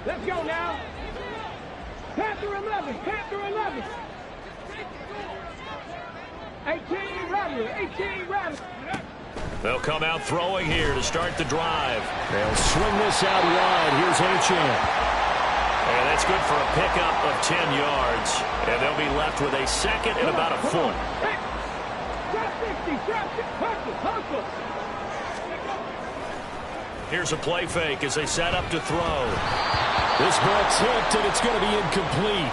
Let's go now. Panther 11. Panther 11. 18 Rattler. 18 Rattler. They'll come out throwing here to start the drive. They'll swing this out wide. Here's Achane. And that's good for a pickup of 10 yards. And they'll be left with a second and about a foot. Here's a play fake as they set up to throw. This ball tipped, and it's going to be incomplete.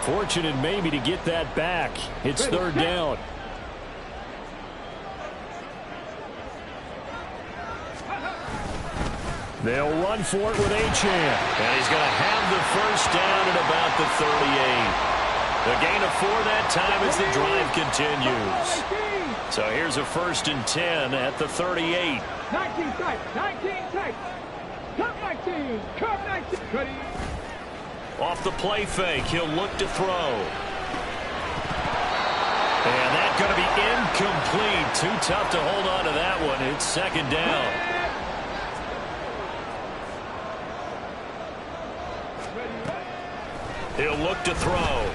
Fortunate maybe to get that back. It's third down. They'll run for it with Achane. And he's going to have the first down at about the 38. The gain of 4 that time as the drive continues. So here's a 1st and 10 at the 38. 19 tight. 19 tight. Cut 19. Cut 19. Off the play fake, he'll look to throw. And that's going to be incomplete. Too tough to hold on to that one. It's second down. He'll look to throw.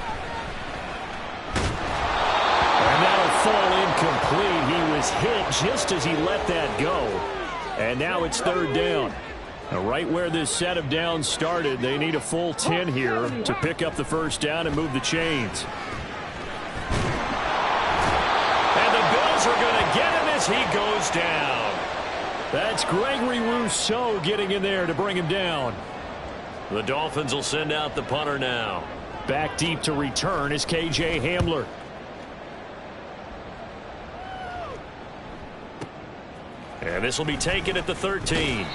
And that'll fall incomplete. He was hit just as he let that go. And now it's third down. Right where this set of downs started, they need a full 10 here to pick up the first down and move the chains. And the Bills are going to get him as he goes down. That's Gregory Rousseau getting in there to bring him down. The Dolphins will send out the punter now. Back deep to return is K.J. Hamler. And this will be taken at the 13.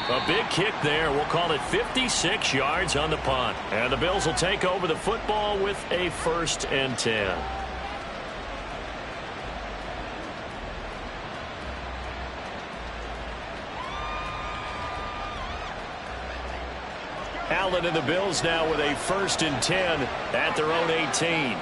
A big kick there. We'll call it 56 yards on the punt. And the Bills will take over the football with a 1st and 10. Allen and the Bills now with a 1st and 10 at their own 18.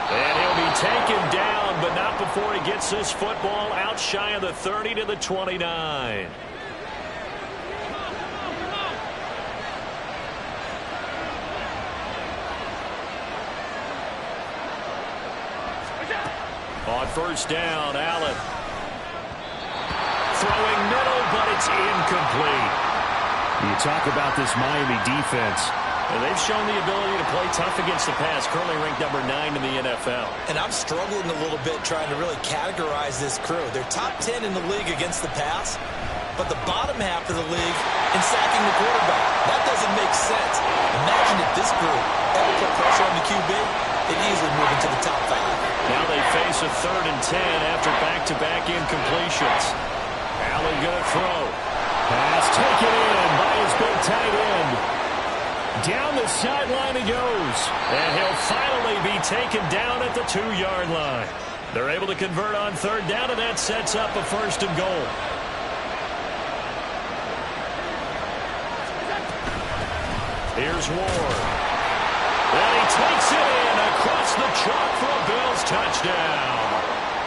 And he'll be taken down, but not before he gets this football out shy of the 30 to the 29. On first down, Allen. Throwing middle, but it's incomplete. You talk about this Miami defense. And they've shown the ability to play tough against the pass, currently ranked number 9 in the NFL. And I'm struggling a little bit trying to really categorize this crew. They're top 10 in the league against the pass, but the bottom half of the league in sacking the quarterback. That doesn't make sense. Imagine if this group ever put pressure on the QB, they'd easily move into the top 5. Now they face a 3rd and 10 after back-to-back incompletions. Allen going to throw. Pass taken in by his big tight end. Down the sideline he goes. And he'll finally be taken down at the 2-yard line. They're able to convert on 3rd down, and that sets up a 1st and goal. Here's Ward. And he takes it in across the chalk for a Bills touchdown.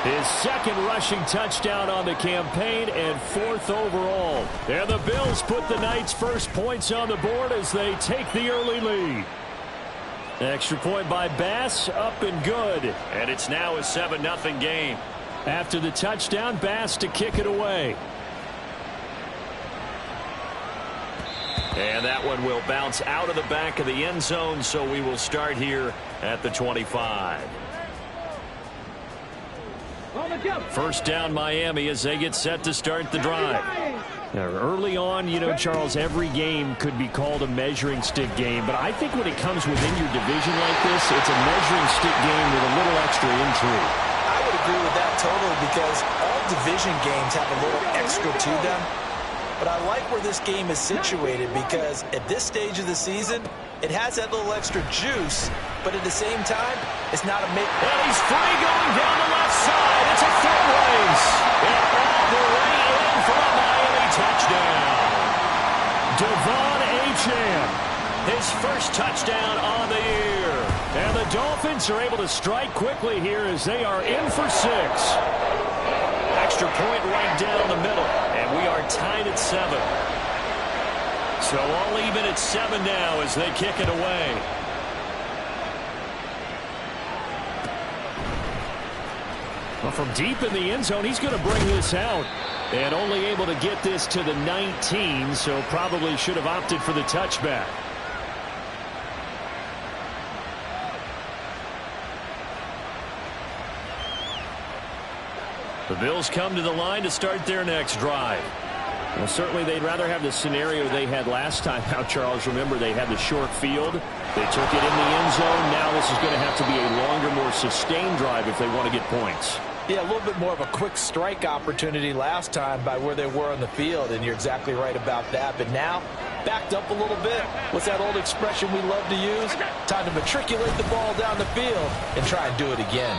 His 2nd rushing touchdown on the campaign and 4th overall. And the Bills put the night's first points on the board as they take the early lead. Extra point by Bass, up and good. And it's now a 7-0 game. After the touchdown, Bass to kick it away. And that one will bounce out of the back of the end zone, so we will start here at the 25. First down Miami as they get set to start the drive. Now, early on, you know, Charles, every game could be called a measuring stick game, but I think when it comes within your division like this, it's a measuring stick game with a little extra intrigue. I would agree with that totally because all division games have a little extra to them. But I like where this game is situated because at this stage of the season, it has that little extra juice, but at the same time, it's not a make. And he's free going down the left side. It's a foot race. And all the way in for a Miami touchdown. Devon Achane. His first touchdown on the year. And the Dolphins are able to strike quickly here as they are in for 6. Extra point right down the middle. And tied at 7. So all even at 7 now as they kick it away. Well, from deep in the end zone, he's going to bring this out. And only able to get this to the 19, so probably should have opted for the touchback. The Bills come to the line to start their next drive. Well, certainly they'd rather have the scenario they had last time out, Charles. Remember, they had the short field. They took it in the end zone. Now this is going to have to be a longer, more sustained drive if they want to get points. Yeah, a little bit more of a quick strike opportunity last time by where they were on the field, and you're exactly right about that. But now, backed up a little bit. What's that old expression we love to use? Time to matriculate the ball down the field and try and do it again.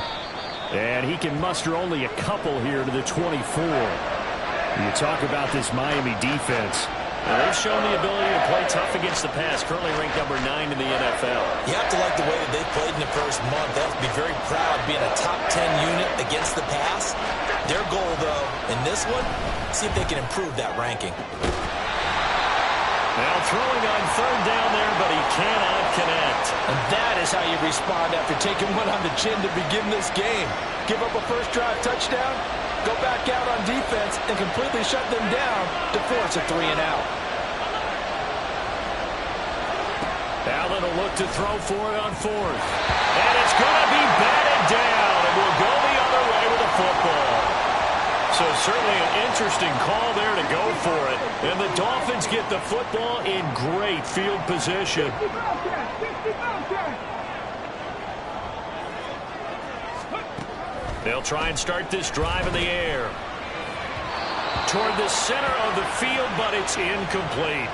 And he can muster only a couple here to the 24. You talk about this Miami defense. They've shown the ability to play tough against the pass, currently ranked number 9 in the NFL. You have to like the way that they played in the first month. They have to be very proud being a top 10 unit against the pass. Their goal, though, in this one, see if they can improve that ranking. Now throwing on third down there, but he cannot connect. And that is how you respond after taking one on the chin to begin this game. Give up a first drive touchdown, go back out on defense, and completely shut them down to force a 3-and-out. Allen will look to throw for it on fourth. And it's going to be batted down, and we'll go the other way with the football. So certainly an interesting call there to go for it. And the Dolphins get the football in great field position. They'll try and start this drive in the air. Toward the center of the field, but it's incomplete.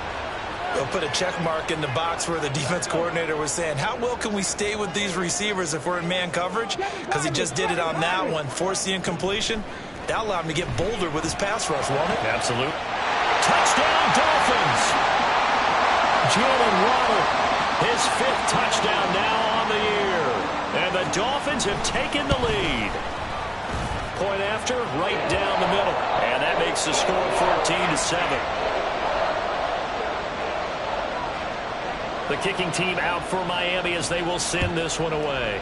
They'll put a check mark in the box where the defense coordinator was saying, how well can we stay with these receivers if we're in man coverage? Because he just did it on that one, forced the incompletion. That allowed him to get bolder with his pass rush, won't it? Absolute. Touchdown, Dolphins! Jalen Waddle, his 5th touchdown now on the year. And the Dolphins have taken the lead. Point after, right down the middle. And that makes the score 14-7. The kicking team out for Miami as they will send this one away.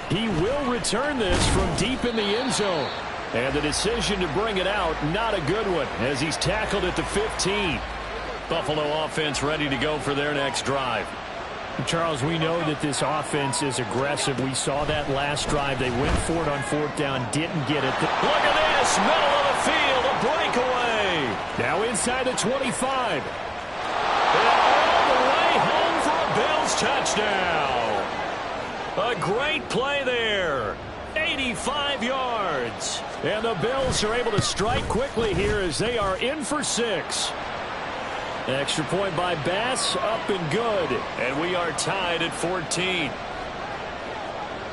He will return this from deep in the end zone. And the decision to bring it out, not a good one, as he's tackled at the 15. Buffalo offense ready to go for their next drive. Charles, we know that this offense is aggressive. We saw that last drive. They went for it on fourth down, didn't get it. Look at this, middle of the field, a breakaway. Now inside the 25. And all the way home for a Bills touchdown. A great play there. 85 yards. And the Bills are able to strike quickly here as they are in for 6. Extra point by Bass, up and good. And we are tied at 14.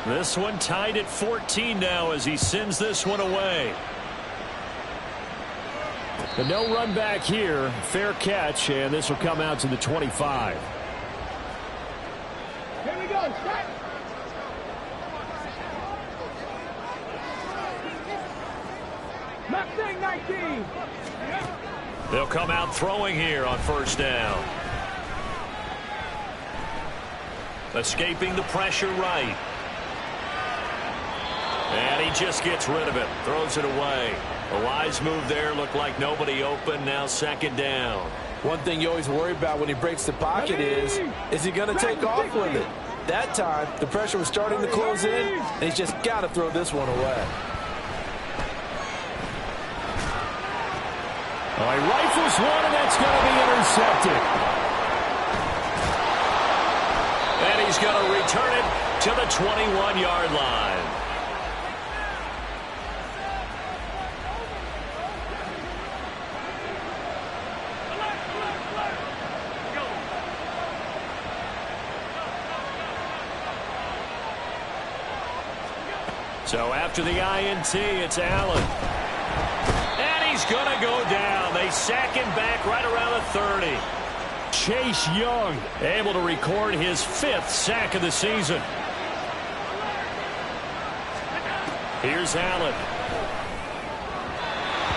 This one tied at 14 now as he sends this one away. But no run back here. Fair catch, and this will come out to the 25. Here we go. Start. Mustang 19. They'll come out throwing here on first down. Escaping the pressure right. And he just gets rid of it. Throws it away. A wise move there. Looked like nobody open. Now second down. One thing you always worry about when he breaks the pocket is he going to take off with it? That time, the pressure was starting to close in, and he's just got to throw this one away. Oh, he rifles one, and that's going to be intercepted. And he's going to return it to the 21-yard line. So after the INT, it's Allen. And he's going to go down. They sack him back right around the 30. Chase Young able to record his 5th sack of the season. Here's Allen.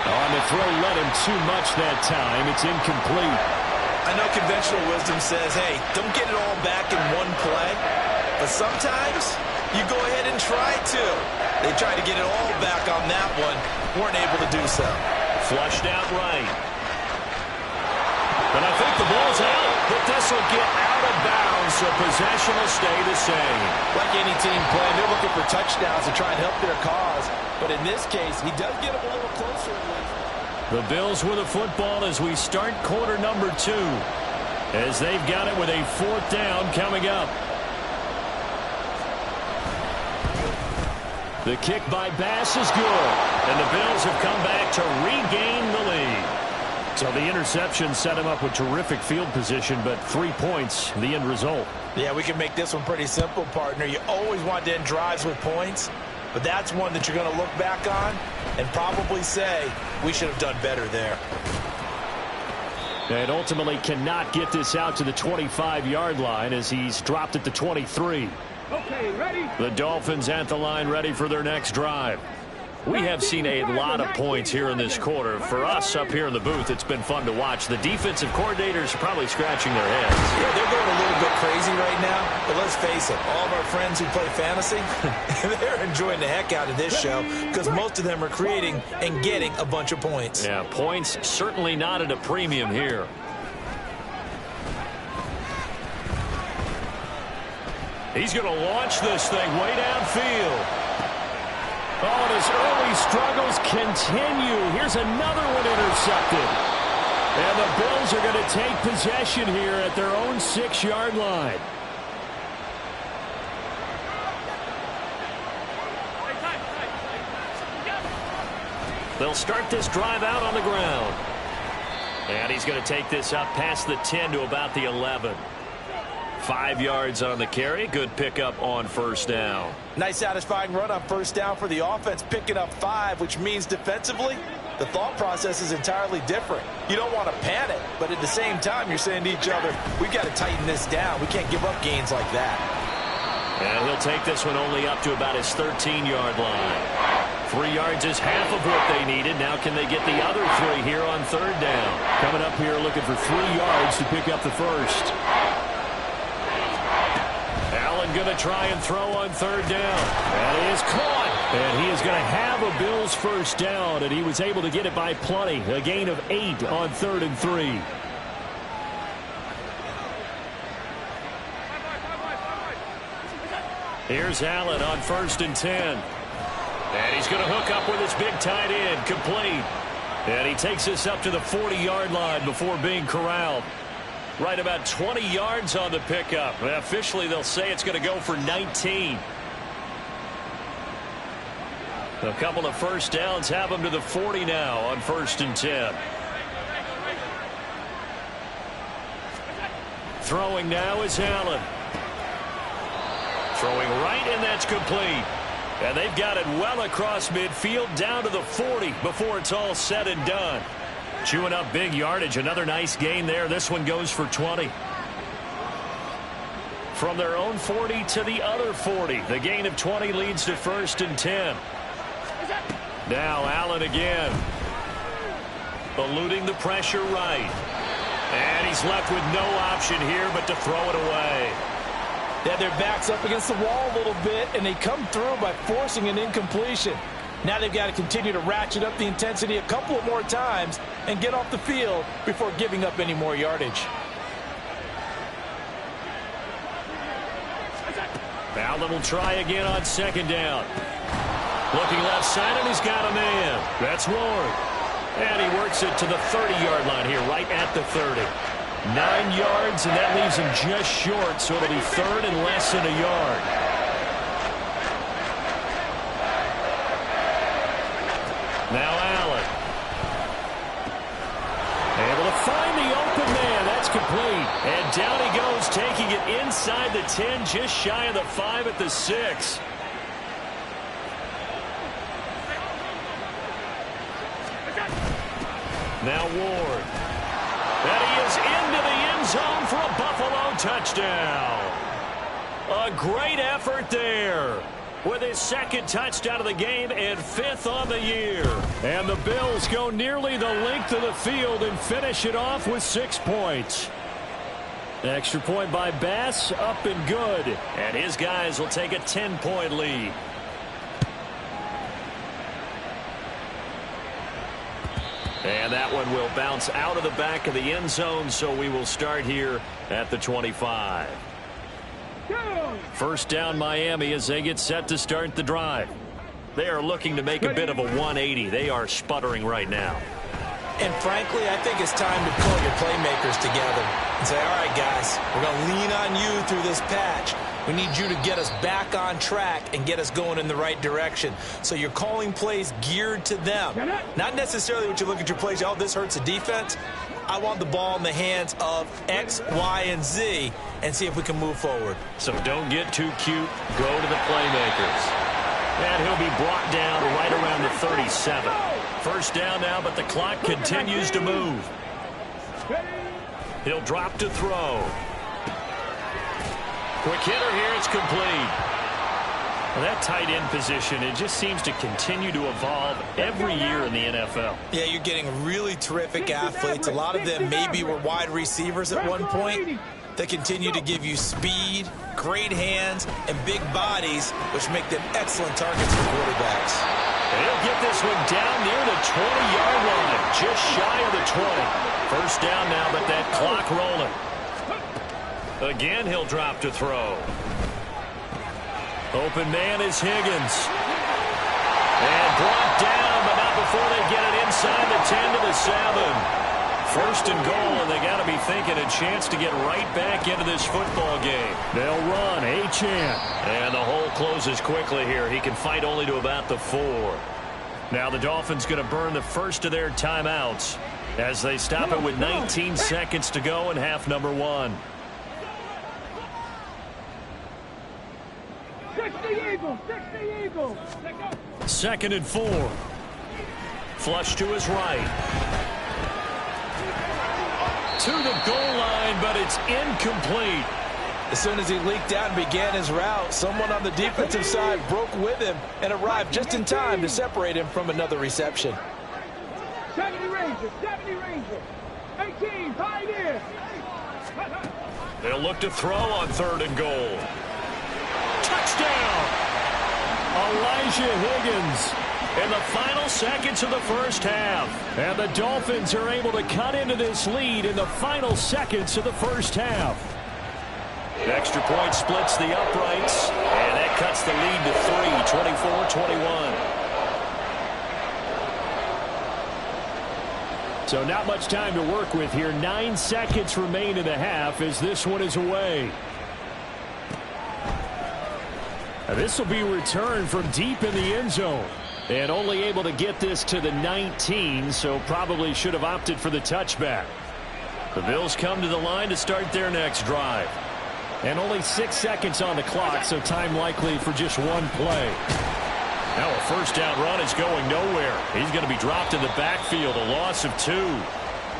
On the throw, let him too much that time. It's incomplete. I know conventional wisdom says, hey, don't get it all back in one play. But sometimes you go ahead and try to. They tried to get it all back on that one. Weren't able to do so. Flushed out right. But I think the ball's out. But this will get out of bounds, so possession will stay the same. Like any team playing, they're looking for touchdowns to try and help their cause. But in this case, he does get them a little closer. The Bills with a football as we start quarter number 2. As they've got it with a 4th down coming up. The kick by Bass is good. And the Bills have come back to regain the lead. So the interception set him up with terrific field position, but 3 points, the end result. Yeah, we can make this one pretty simple, partner. You always want to end drives with points, but that's one that you're going to look back on and probably say, we should have done better there. And ultimately cannot get this out to the 25-yard line as he's dropped at the 23. Okay, ready? The Dolphins at the line, ready for their next drive. We have seen a lot of points here in this quarter. For us up here in the booth, it's been fun to watch. The defensive coordinators are probably scratching their heads. Yeah, they're going a little bit crazy right now. But let's face it, all of our friends who play fantasy, they're enjoying the heck out of this show because most of them are creating and getting a bunch of points. Yeah, points certainly not at a premium here. He's going to launch this thing way downfield. Oh, and his early struggles continue. Here's another one intercepted. And the Bills are going to take possession here at their own 6-yard line. They'll start this drive out on the ground. And he's going to take this up past the 10 to about the 11. 5 yards on the carry. Good pickup on first down. Nice satisfying run on first down for the offense, picking up 5, which means defensively, the thought process is entirely different. You don't want to panic, but at the same time, you're saying to each other, we've got to tighten this down. We can't give up gains like that. And he'll take this one only up to about his 13-yard line. 3 yards is half of what they needed. Now can they get the other 3 here on third down? Coming up here looking for 3 yards to pick up the first. Allen going to try and throw on third down. And he is caught. And he is going to have a Bills first down, and he was able to get it by plenty. A gain of 8 on 3rd and 3. Here's Allen on 1st and 10. And he's going to hook up with his big tight end, complete. And he takes this up to the 40-yard line before being corralled. Right about 20 yards on the pickup. Officially, they'll say it's going to go for 19. A couple of first downs have him to the 40 now on 1st and 10. Throwing now is Allen. Throwing right, and that's complete. And they've got it well across midfield down to the 40 before it's all said and done. Chewing up big yardage. Another nice gain there. This one goes for 20. From their own 40 to the other 40. The gain of 20 leads to 1st and 10. Now Allen again. Eluding the pressure right. And he's left with no option here but to throw it away. Yeah, their backs up against the wall a little bit, and they come through by forcing an incompletion. Now they've got to continue to ratchet up the intensity a couple of more times and get off the field before giving up any more yardage. Allen will try again on 2nd down. Looking left side, and he's got a man. That's Ward. And he works it to the 30-yard line here, right at the 30. 9 yards, and that leaves him just short, so it'll be 3rd and less than a yard. Now Allen. Able to find the open man. That's complete. And down he goes, taking it inside the 10, just shy of the 5 at the 6. Now Ward. And he is into the end zone for a Buffalo touchdown. A great effort there. with his second touchdown of the game and 5th on the year. And the Bills go nearly the length of the field and finish it off with 6 points. Extra point by Bass, up and good. And his guys will take a 10-point lead. And that one will bounce out of the back of the end zone, so we will start here at the 25. First down Miami as they get set to start the drive. They are looking to make a bit of a 180. They are sputtering right now. And frankly, I think it's time to pull your playmakers together and say, all right, guys, we're going to lean on you through this patch. We need you to get us back on track and get us going in the right direction. So you're calling plays geared to them. Not necessarily what you look at your plays, oh, this hurts the defense. I want the ball in the hands of X, Y, and Z and see if we can move forward. So don't get too cute. Go to the playmakers. And he'll be brought down right around the 37. First down now, but the clock continues to move. He'll drop to throw. Quick hitter here, it's complete. Well, that tight end position, it just seems to continue to evolve every year in the NFL. Yeah, you're getting really terrific athletes. A lot of them maybe were wide receivers at one point. They continue to give you speed, great hands, and big bodies, which make them excellent targets for quarterbacks. And he'll get this one down near the 20-yard line, just shy of the 20. First down now, but that clock rolling. Again, he'll drop to throw. Open man is Higgins. And brought down, but not before they get it inside the 10 to the 7. First and goal, and they got to be thinking a chance to get right back into this football game. They'll run, Achane. And the hole closes quickly here. He can fight only to about the 4. Now the Dolphins going to burn the first of their timeouts as they stop it with 19 seconds to go in half number 1. 60 Eagles. 2nd and 4. Flush to his right. To the goal line, but it's incomplete. As soon as he leaked out and began his route, someone on the defensive side broke with him and arrived just in time to separate him from another reception. 70 Rangers. 18, Pioneers. They'll look to throw on 3rd and goal. Touchdown! Elijah Higgins in the final seconds of the first half. And the Dolphins are able to cut into this lead in the final seconds of the first half. Extra point splits the uprights, and that cuts the lead to 3, 24-21. So not much time to work with here. 9 seconds remain in the half as this one is away. This will be returned from deep in the end zone. And only able to get this to the 19, so probably should have opted for the touchback. The Bills come to the line to start their next drive. And only 6 seconds on the clock, so time likely for just one play. Now a first down run is going nowhere. He's going to be dropped in the backfield, a loss of 2.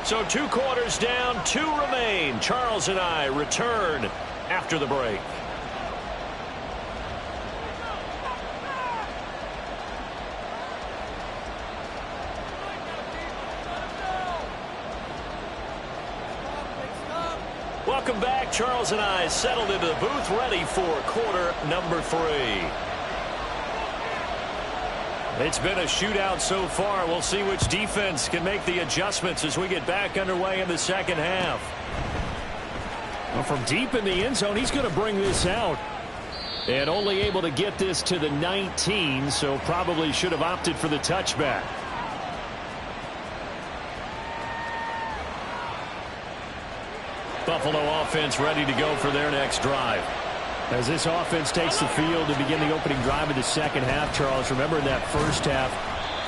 So 2 quarters down, 2 remain. Charles and I return after the break. Welcome back. Charles and I settled into the booth, ready for quarter number 3. It's been a shootout so far. We'll see which defense can make the adjustments as we get back underway in the second half. Well, from deep in the end zone, he's going to bring this out. And only able to get this to the 19, so probably should have opted for the touchback. Buffalo offense ready to go for their next drive. As this offense takes the field to begin the opening drive of the second half, Charles, remember in that first half,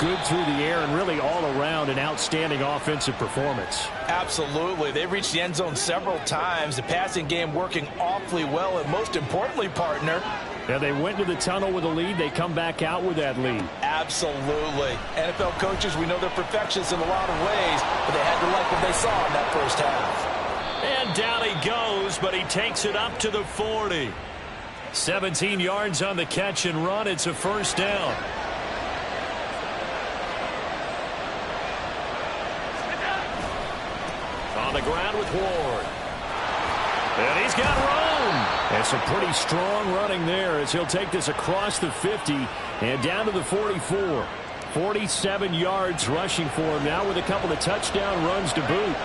good through the air and really all around an outstanding offensive performance. Absolutely. They've reached the end zone several times. The passing game working awfully well, and most importantly, partner, yeah, they went to the tunnel with a lead. They come back out with that lead. Absolutely. NFL coaches, we know they're perfectionists in a lot of ways, but they had to like what they saw in that first half. And down he goes, but he takes it up to the 40. 17 yards on the catch and run. It's a first down. On the ground with Ward. And he's got room. And some pretty strong running there as he'll take this across the 50 and down to the 44. 47 yards rushing for him now with a couple of touchdown runs to boot.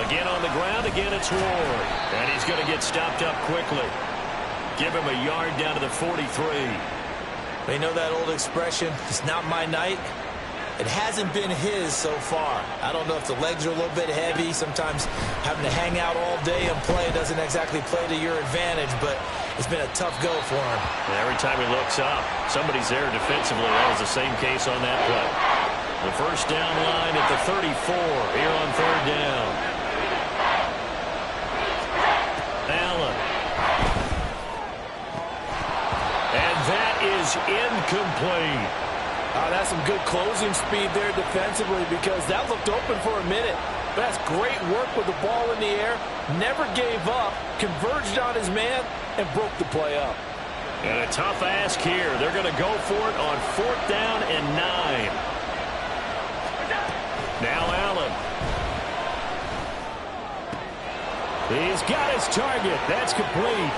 Again on the ground, again it's Ward. And he's going to get stopped up quickly. Give him a yard down to the 43. They know that old expression, it's not my night. It hasn't been his so far. I don't know if the legs are a little bit heavy. Sometimes having to hang out all day and play doesn't exactly play to your advantage, but it's been a tough go for him. And every time he looks up, somebody's there defensively. That was the same case on that play. The first down line at the 34 here on third down. Allen. And that is incomplete. That's some good closing speed there defensively because that looked open for a minute. But that's great work with the ball in the air. Never gave up, converged on his man, and broke the play up. And a tough ask here. They're going to go for it on fourth down and 9. Now Allen. He's got his target. That's complete.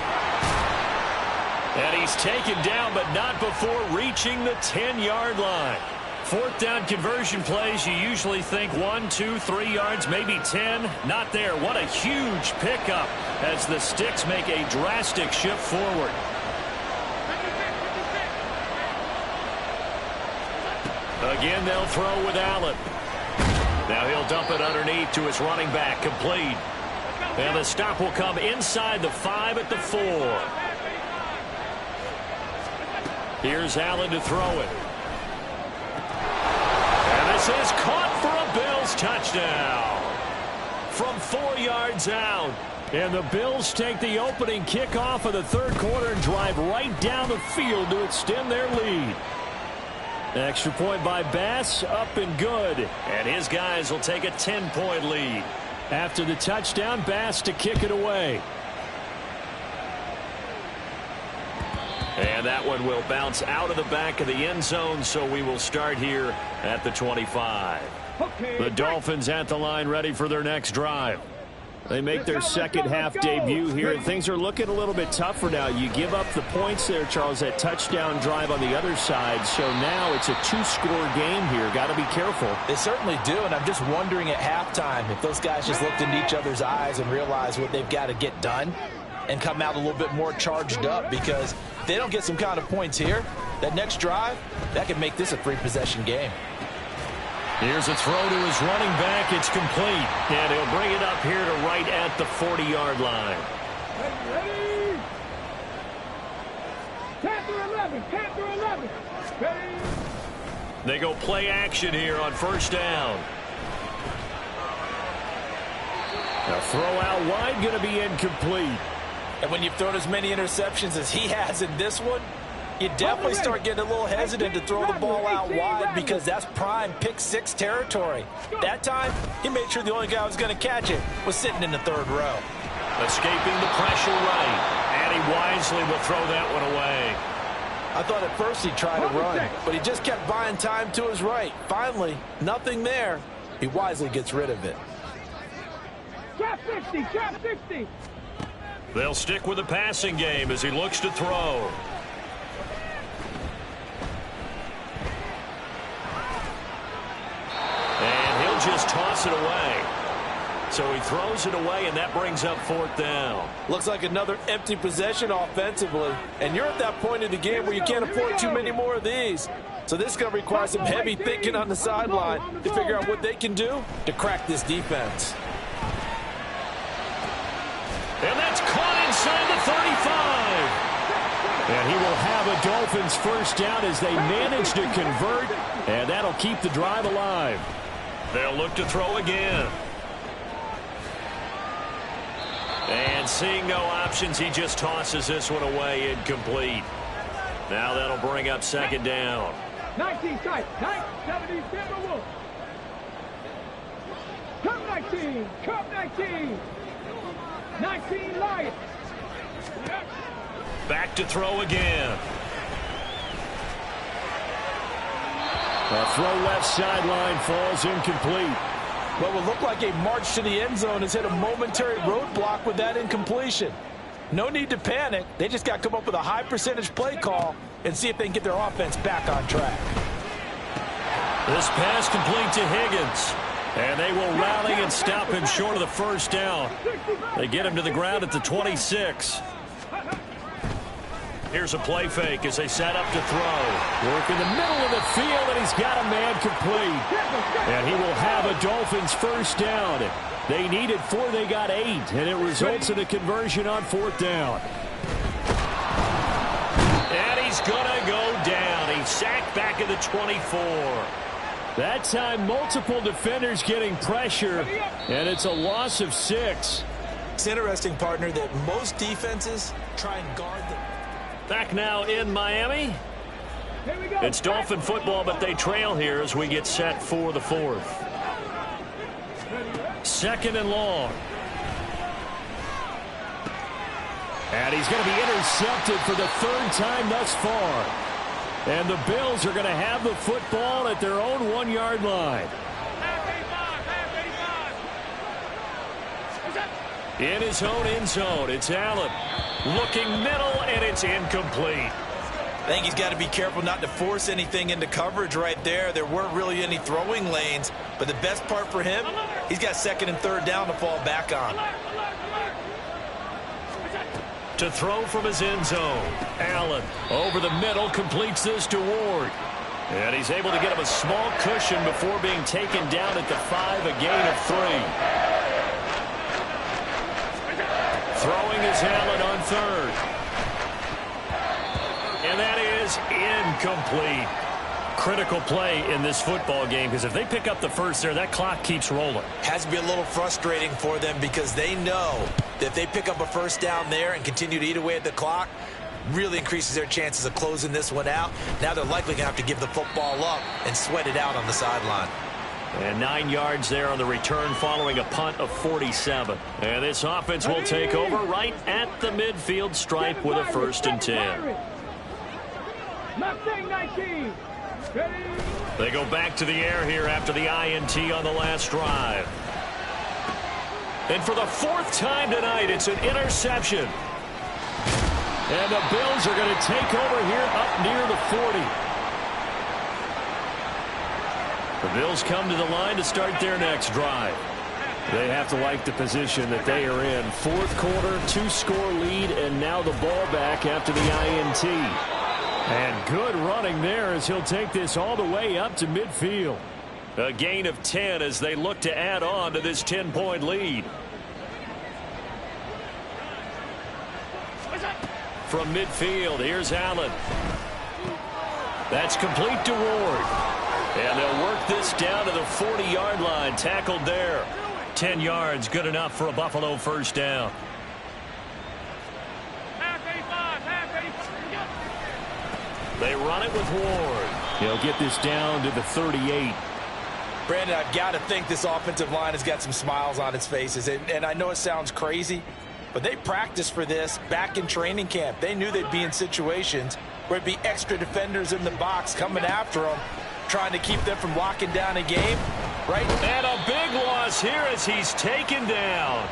And he's taken down, but not before reaching the 10-yard line. Fourth down conversion plays, you usually think 1, 2, 3 yards, maybe 10. Not there. What a huge pickup as the Sticks make a drastic shift forward. Again, they'll throw with Allen. Now he'll dump it underneath to his running back, complete. And the stop will come inside the 5 at the 4. Here's Allen to throw it. And this is caught for a Bills touchdown. From 4 yards out. And the Bills take the opening kickoff of the third quarter and drive right down the field to extend their lead. Extra point by Bass, up and good. And his guys will take a 10-point lead. After the touchdown, Bass to kick it away. And that one will bounce out of the back of the end zone, so we will start here at the 25. The Dolphins at the line ready for their next drive. They make their second half debut here. Things are looking a little bit tougher now. You give up the points there, Charles, that touchdown drive on the other side. So now it's a 2-score game here. Got to be careful. They certainly do, and I'm just wondering at halftime if those guys just looked into each other's eyes and realized what they've got to get done and come out a little bit more charged up, because if they don't get some kind of points here, that next drive, that could make this a 3-possession game. Here's a throw to his running back. It's complete. And he'll bring it up here to right at the 40-yard line. Ready? 10 through 11. 10 through 11. Ready? They go play action here on first down. A throw out wide, going to be incomplete. And when you've thrown as many interceptions as he has in this one, you definitely start getting a little hesitant to throw the ball out wide, because that's prime pick-6 territory. That time, he made sure the only guy who was going to catch it was sitting in the third row. Escaping the pressure right. And he wisely will throw that one away. I thought at first he'd try to run, but he just kept buying time to his right. Finally, nothing there. He wisely gets rid of it. Trap 60. Trap 60. They'll stick with the passing game as he looks to throw. And he'll just toss it away. So he throws it away, and that brings up fourth down. Looks like another empty possession offensively. And you're at that point in the game where you can't afford too many more of these. So this is going to require some heavy thinking on the sideline to figure out what they can do to crack this defense. And that's caught inside the 35. And he will have a Dolphins first down as they manage to convert. And that'll keep the drive alive. They'll look to throw again. And seeing no options, he just tosses this one away, incomplete. Now that'll bring up second down. 19 tight. 970 Timberwolves. Cup 19. Cup 19. 19 Lions. Back to throw again. A throw left sideline falls incomplete. What will look like a march to the end zone has hit a momentary roadblock with that incompletion. No need to panic. They just got to come up with a high percentage play call and see if they can get their offense back on track. This pass complete to Higgins. And they will rally and stop him short of the first down. They get him to the ground at the 26. Here's a play fake as they set up to throw. Work in the middle of the field, and he's got a man complete. And he will have a Dolphins first down. They needed 4, they got 8, and it results in a conversion on 4th down. And he's going to go down. He's sacked back at the 24. That time, multiple defenders getting pressure, and it's a loss of 6. It's interesting, partner, that most defenses try and guard them. Back now in Miami. It's Dolphin football, but they trail here as we get set for the 4th. 2nd and long. And he's going to be intercepted for the 3rd time thus far. And the Bills are going to have the football at their own 1-yard line. In his own end zone, it's Allen. Looking middle, and it's incomplete. I think he's got to be careful not to force anything into coverage right there. There weren't really any throwing lanes, but the best part for him, he's got 2nd and 3rd down to fall back on. To throw from his end zone, Allen over the middle completes this to Ward. And he's able to get him a small cushion before being taken down at the 5, a gain of 3. Throwing is Allen on 3rd. And that is incomplete. Critical play in this football game, because if they pick up the first there, that clock keeps rolling. Has to be a little frustrating for them because they know that if they pick up a first down there and continue to eat away at the clock, really increases their chances of closing this one out. Now they're likely going to have to give the football up and sweat it out on the sideline. And 9 yards there on the return following a punt of 47. And this offense will take over right at the midfield stripe with a 1st and 10. Mustang 19. Ready? They go back to the air here after the INT on the last drive. And for the 4th time tonight, it's an interception. And the Bills are going to take over here up near the 40. The Bills come to the line to start their next drive. They have to like the position that they are in. 4th quarter, 2-score lead, and now the ball back after the INT. And good running there as he'll take this all the way up to midfield. A gain of 10 as they look to add on to this 10-point lead. From midfield, here's Allen. That's complete to Ward. And they'll work this down to the 40-yard line. Tackled there. 10 yards, good enough for a Buffalo first down. They run it with Ward. He'll get this down to the 38. Brandon, I've got to think this offensive line has got some smiles on its faces. And I know it sounds crazy, but they practiced for this back in training camp. They knew they'd be in situations where it'd be extra defenders in the box coming after them, trying to keep them from locking down a game, right? And a big loss here as he's taken down.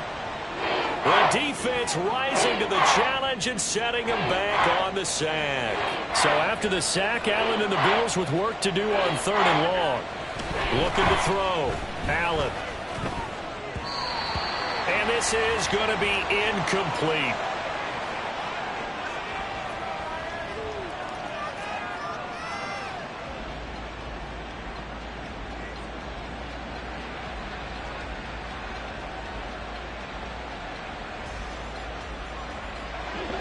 The defense rising to the challenge and setting him back on the sack. So after the sack, Allen and the Bills with work to do on 3rd and long. Looking to throw. Allen. And this is going to be incomplete.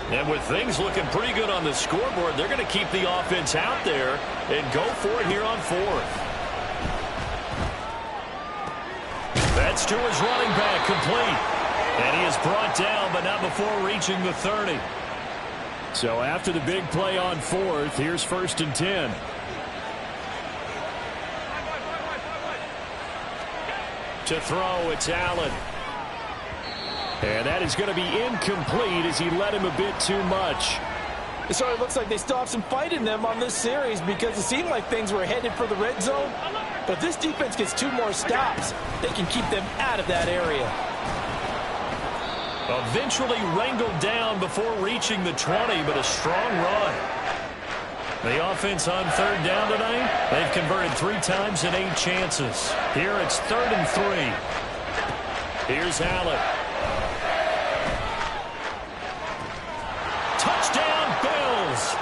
And with things looking pretty good on the scoreboard, they're going to keep the offense out there and go for it here on 4th. That's to his running back, complete. And he is brought down, but not before reaching the 30. So after the big play on 4th, here's 1st and 10. To throw, it's Allen. And that is going to be incomplete as he led him a bit too much. So it looks like they still have some fight in them on this series because it seemed like things were headed for the red zone. But this defense gets 2 more stops. They can keep them out of that area. Eventually wrangled down before reaching the 20, but a strong run. The offense on 3rd down tonight, they've converted 3 times in 8 chances. Here it's 3rd and 3. Here's Allen. Touchdown, Bills.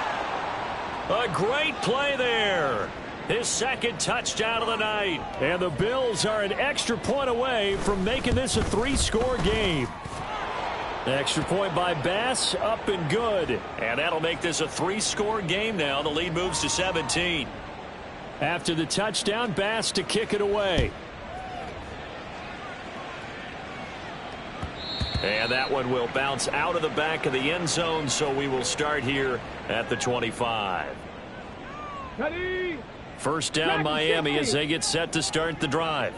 A great play there. His 2nd touchdown of the night. And the Bills are an extra point away from making this a 3-score game. Extra point by Bass, up and good. And that'll make this a 3-score game now. The lead moves to 17. After the touchdown, Bass to kick it away. And that one will bounce out of the back of the end zone, so we will start here at the 25. Ready. First down, Miami, as they get set to start the drive.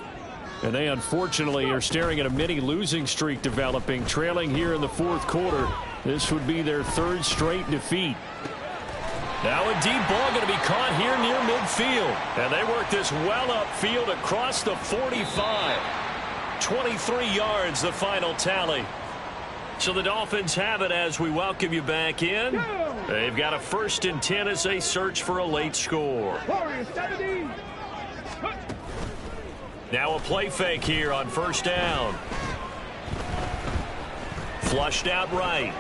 And they unfortunately are staring at a mini losing streak developing, trailing here in the 4th quarter. This would be their 3rd straight defeat. Now a deep ball going to be caught here near midfield. And they work this well upfield across the 45. 23 yards, the final tally. So the Dolphins have it as we welcome you back in. They've got a 1st and 10 as they search for a late score. Warriors 70. Now a play fake here on 1st down. Flushed out right.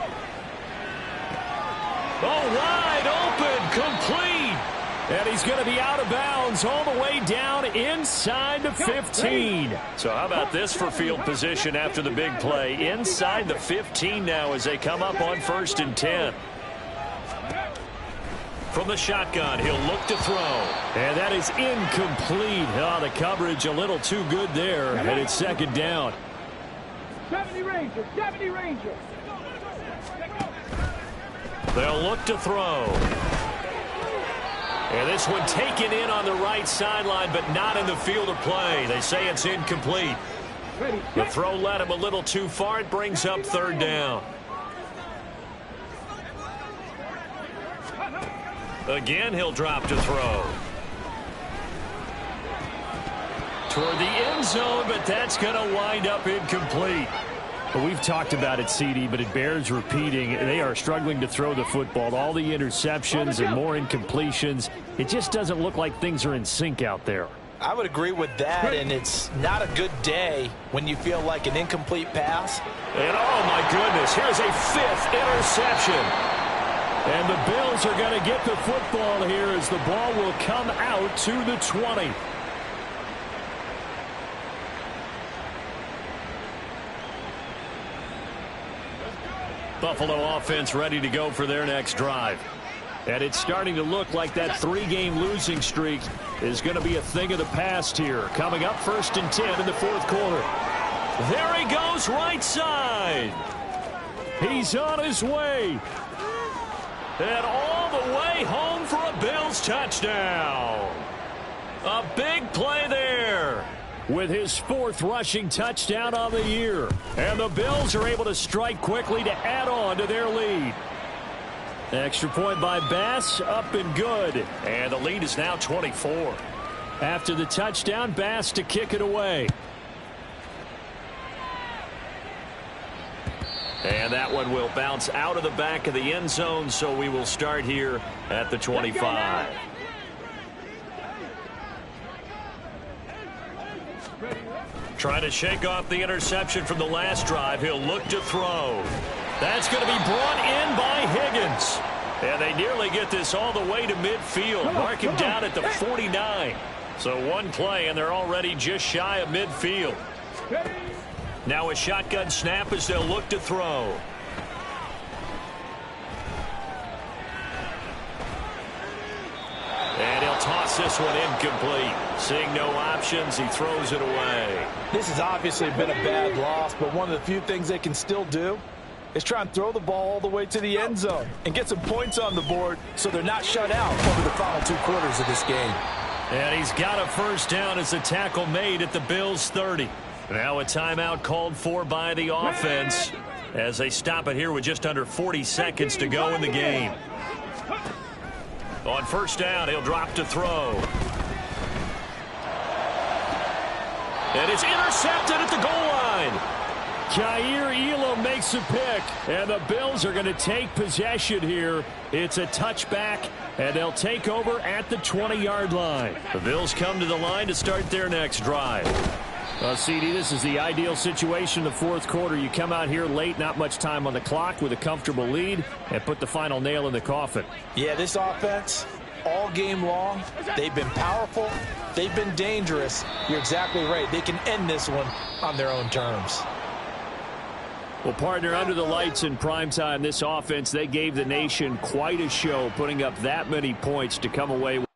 Oh, wide open, complete. And he's going to be out of bounds all the way down inside the 15. So how about this for field position after the big play? Inside the 15 now as they come up on 1st and 10. From the shotgun, he'll look to throw. And that is incomplete. Oh, the coverage a little too good there. And it's 2nd down. 70 Rangers. 70 Rangers. They'll look to throw. And this one taken in on the right sideline, but not in the field of play. They say it's incomplete. The throw led him a little too far. It brings up 3rd down. Again, he'll drop to throw. Toward the end zone, but that's going to wind up incomplete. Well, we've talked about it, CD, but it bears repeating. They are struggling to throw the football. All the interceptions and more incompletions. It just doesn't look like things are in sync out there. I would agree with that, and it's not a good day when you feel like an incomplete pass. And oh my goodness, here's a 5th interception. And the Bills are going to get the football here as the ball will come out to the 20. Buffalo offense ready to go for their next drive. And it's starting to look like that 3-game losing streak is going to be a thing of the past here. Coming up 1st and 10 in the 4th quarter. There he goes, right side. He's on his way. And all the way home for a Bills touchdown. A big play there. With his 4th rushing touchdown on the year. And the Bills are able to strike quickly to add on to their lead. Extra point by Bass, up and good. And the lead is now 24. After the touchdown, Bass to kick it away. And that one will bounce out of the back of the end zone, so we will start here at the 25. Trying to shake off the interception from the last drive. He'll look to throw. That's going to be brought in by Higgins. And they nearly get this all the way to midfield. Mark him down at the 49. So one play, and they're already just shy of midfield. Now a shotgun snap as they'll look to throw. And he'll toss this one incomplete. Seeing no options, he throws it away. This has obviously been a bad loss, but one of the few things they can still do is try and throw the ball all the way to the end zone and get some points on the board so they're not shut out over the final 2 quarters of this game. And he's got a 1st down as a tackle made at the Bills' 30. Now a timeout called for by the offense as they stop it here with just under 40 seconds to go in the game. On first down, he'll drop to throw. And it's intercepted at the goal line. Kaiir Elam makes a pick, and the Bills are going to take possession here. It's a touchback, and they'll take over at the 20-yard line. The Bills come to the line to start their next drive. CD, this is the ideal situation in the fourth quarter. You come out here late, not much time on the clock with a comfortable lead, and put the final nail in the coffin. Yeah, this offense, all game long, they've been powerful. They've been dangerous. You're exactly right. They can end this one on their own terms. Well, partner, under the lights in primetime, this offense, they gave the nation quite a show, putting up that many points to come away with